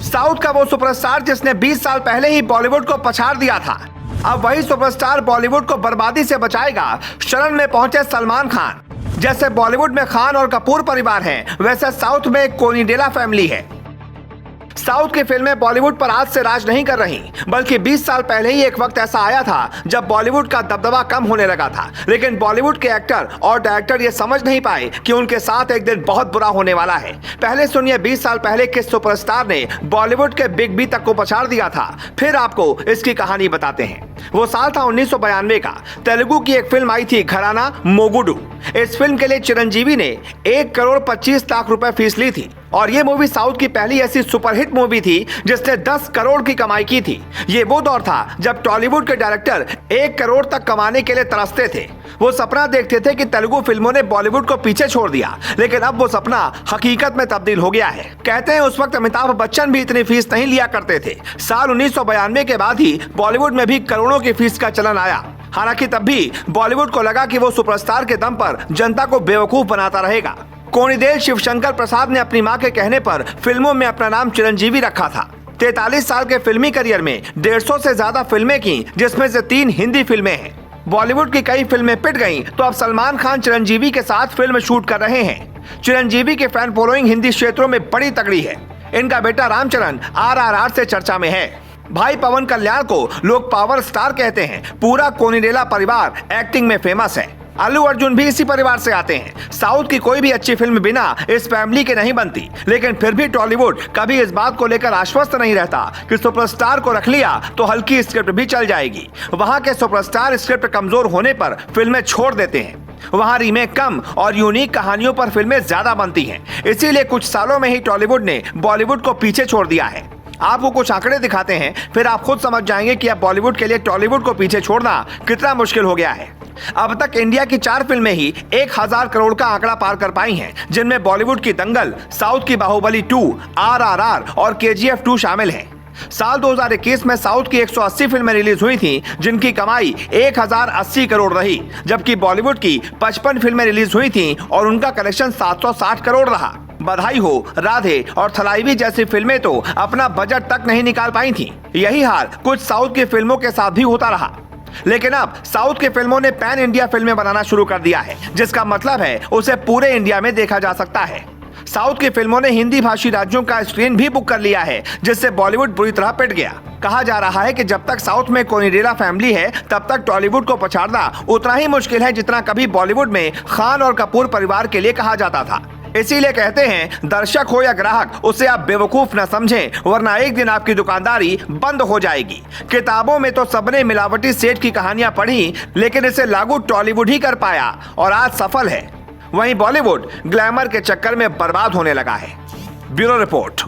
South का वो superstar जिसने 20 साल पहले ही बॉलीवुड को पछाड़ दिया था, अब वही सुपरस्टार बॉलीवुड को बर्बादी से बचाएगा। शरण में पहुंचे सलमान खान। जैसे बॉलीवुड में खान और कपूर परिवार है, वैसे साउथ में एक कोनिडेला फैमिली है। साउथ की फिल्में बॉलीवुड पर आज से राज नहीं कर रही, बल्कि 20 साल पहले ही एक वक्त ऐसा आया था जब बॉलीवुड का दबदबा कम होने लगा था। लेकिन बॉलीवुड के एक्टर और डायरेक्टर ये समझ नहीं पाए कि उनके साथ एक दिन बहुत बुरा होने वाला है। पहले सुनिए 20 साल पहले किस सुपरस्टार ने बॉलीवुड के बिग बी तक को पछाड़ दिया था, फिर आपको इसकी कहानी बताते हैं। वो साल था 1992 का। तेलुगु की एक फिल्म आई थी घराना मोगुडू। इस फिल्म के लिए चिरंजीवी ने 1,25,00,000 रुपए फीस ली थी और ये मूवी साउथ की पहली ऐसी सुपरहिट मूवी थी जिसने 10 करोड़ की कमाई की थी। ये वो दौर था जब टॉलीवुड के डायरेक्टर 1 करोड़ तक कमाने के लिए तरसते थे। वो सपना देखते थे कि तेलुगु फिल्मों ने बॉलीवुड को पीछे छोड़ दिया, लेकिन अब वो सपना हकीकत में तब्दील हो गया है। कहते हैं उस वक्त अमिताभ बच्चन भी इतनी फीस नहीं लिया करते थे। साल 1992 के बाद ही बॉलीवुड में भी करोड़ों की फीस का चलन आया। हालांकि तब भी बॉलीवुड को लगा कि वो सुपरस्टार के दम पर जनता को बेवकूफ बनाता रहेगा। कोनिडेल शिवशंकर प्रसाद ने अपनी मां के कहने पर फिल्मों में अपना नाम चिरंजीवी रखा था। 43 साल के फिल्मी करियर में 150 से ज्यादा फिल्में की, जिसमें से 3 हिंदी फिल्में हैं। बॉलीवुड की कई फिल्में पिट गईं, तो अब सलमान खान चिरंजीवी के साथ फिल्म शूट कर रहे हैं। चिरंजीवी की फैन फॉलोइंग हिंदी क्षेत्रों में बड़ी तगड़ी है। इनका बेटा रामचरण RRR से चर्चा में है। भाई पवन कल्याण को लोग पावर स्टार कहते हैं। पूरा कोनिडेला परिवार एक्टिंग में फेमस है। अल्लू अर्जुन भी इसी परिवार से आते हैं। साउथ की कोई भी अच्छी फिल्म बिना इस फैमिली के नहीं बनती, लेकिन फिर भी टॉलीवुड कभी इस बात को लेकर आश्वस्त नहीं रहता कि सुपरस्टार को रख लिया तो हल्की स्क्रिप्ट भी चल जाएगी। वहाँ के सुपरस्टार स्क्रिप्ट कमजोर होने पर फिल्में छोड़ देते हैं। वहाँ रीमेक कम और यूनिक कहानियों पर फिल्में ज्यादा बनती हैं। इसीलिए कुछ सालों में ही टॉलीवुड ने बॉलीवुड को पीछे छोड़ दिया है। आपको कुछ आंकड़े दिखाते हैं, फिर आप खुद समझ जाएंगे कि अब बॉलीवुड के लिए टॉलीवुड को पीछे छोड़ना कितना मुश्किल हो गया है। अब तक इंडिया की 4 फिल्में ही 1000 करोड़ का आंकड़ा पार कर पाई हैं, जिनमें बॉलीवुड की दंगल, साउथ की बाहुबली 2, RRR और KGF 2 शामिल हैं। साल 2021 में साउथ की 180 फिल्में रिलीज हुई थीं, जिनकी कमाई 1080 करोड़ रही, जबकि बॉलीवुड की 55 फिल्में रिलीज हुई थीं और उनका कलेक्शन 760 करोड़ रहा। बधाई हो, राधे और थलाइवी जैसी फिल्में तो अपना बजट तक नहीं निकाल पाई थीं। यही हाल कुछ साउथ की फिल्मों के साथ भी होता रहा। लेकिन अब साउथ की फिल्मों ने पैन इंडिया फिल्में बनाना शुरू कर दिया है, जिसका मतलब है उसे पूरे इंडिया में देखा जा सकता है। साउथ की फिल्मों ने हिंदी भाषी राज्यों का स्क्रीन भी बुक कर लिया है, जिससे बॉलीवुड बुरी तरह पिट गया। कहा जा रहा है कि जब तक साउथ में कोनिडेला फैमिली है, तब तक टॉलीवुड को पछाड़ना उतना ही मुश्किल है जितना कभी बॉलीवुड में खान और कपूर परिवार के लिए कहा जाता था। इसीलिए कहते हैं, दर्शक हो या ग्राहक, उसे आप बेवकूफ न समझें, वरना एक दिन आपकी दुकानदारी बंद हो जाएगी। किताबों में तो सबने मिलावटी सेठ की कहानियां पढ़ी, लेकिन इसे लागू टॉलीवुड ही कर पाया और आज सफल है। वहीं बॉलीवुड ग्लैमर के चक्कर में बर्बाद होने लगा है। Bureau report.